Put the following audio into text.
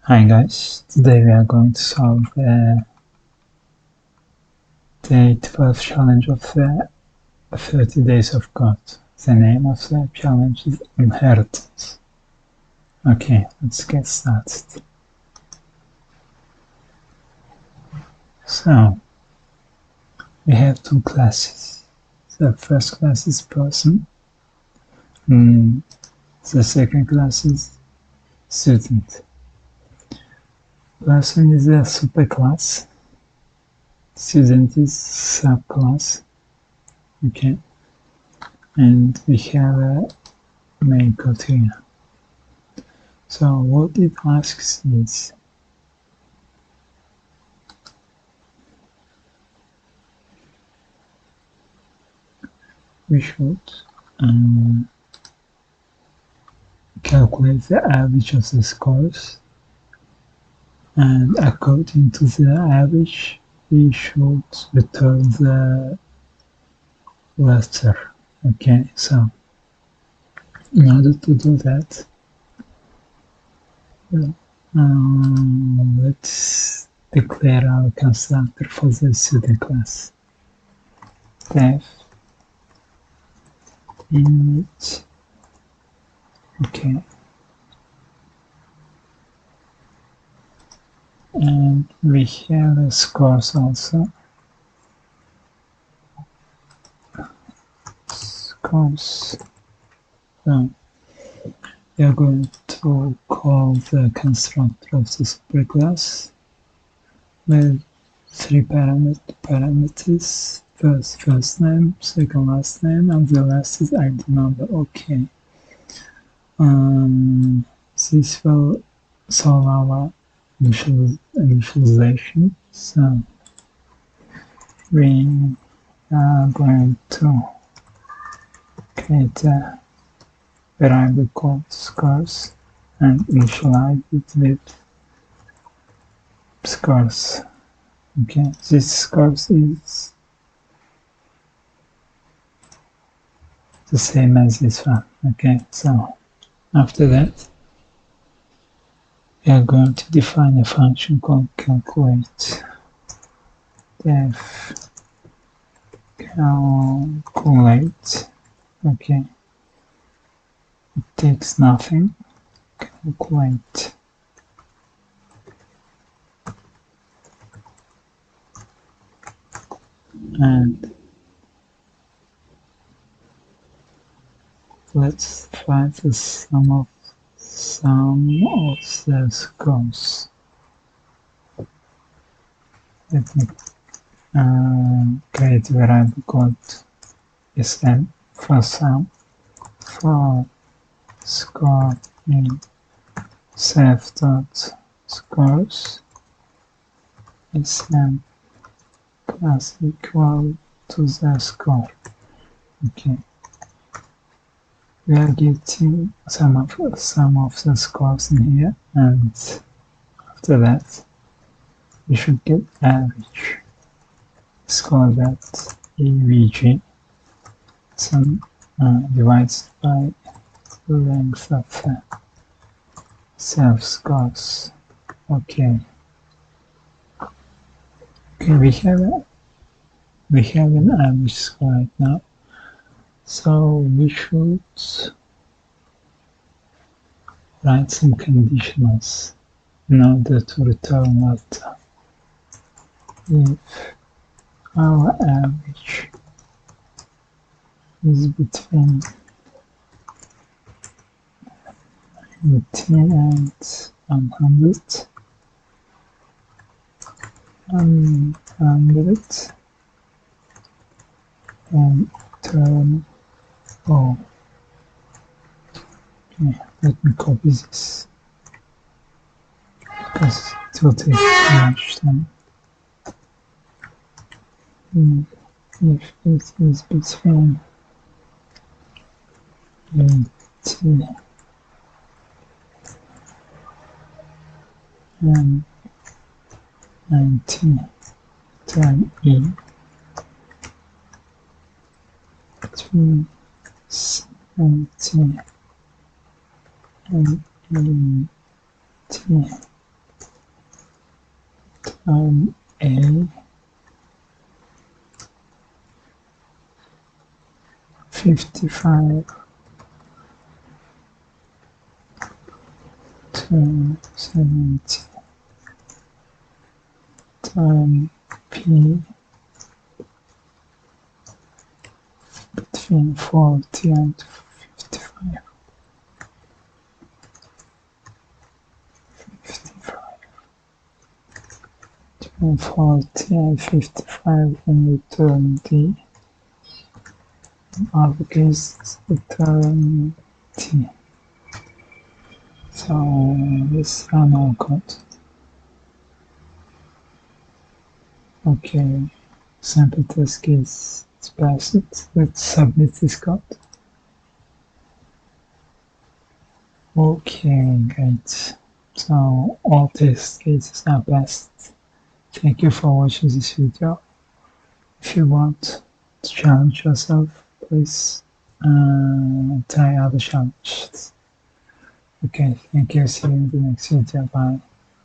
Hi guys, today we are going to solve the day 12 challenge of 30 Days of God. The name of the challenge is Inheritance. Okay, let's get started. So, we have two classes. The first class is person, the second class is student. Person is a superclass, student is subclass, okay, and we have a main code here. So what it asks is we should calculate the average of the scores, and according to the average we should return the letter. Okay, so in order to do that, let's declare our constructor for the student class. Def init. Okay, and we have a scores also. Scores. So we are going to call the constructor of the superclass with three parameters. First name, second last name, and the last is ID number. Okay. This will solve our initialization. So we are going to create a variable called scores and initialize it with scores. Okay, this scores is the same as this one. Okay, so after that we are going to define a function called calculate. Def calculate. Okay, it takes nothing. Calculate. And let's find the sum of the scores. Let me create a variable called sm for sum for score in self.scores sm plus equal to the score. Okay, we are getting some of the scores in here, and after that we should get average. Score that avg some divided by the length of self scores. Okay, we have an average score right now, so we should write some conditionals in order to return what if our average is between 18 and 100, and turn oh. Okay, let me copy this because it will take too much time. If it is between 80 and 90, turn in between 70 and 80. A 55 to 70 time P between 40 and 55. 40 and 55 and return D. In other cases, return T. So let's run our code. Okay, sample test case is passed. Let's submit this code. Okay, great. So all test cases are passed. Thank you for watching this video. If you want to challenge yourself, please try other challenges. Okay, thank you. See you in the next video. Bye.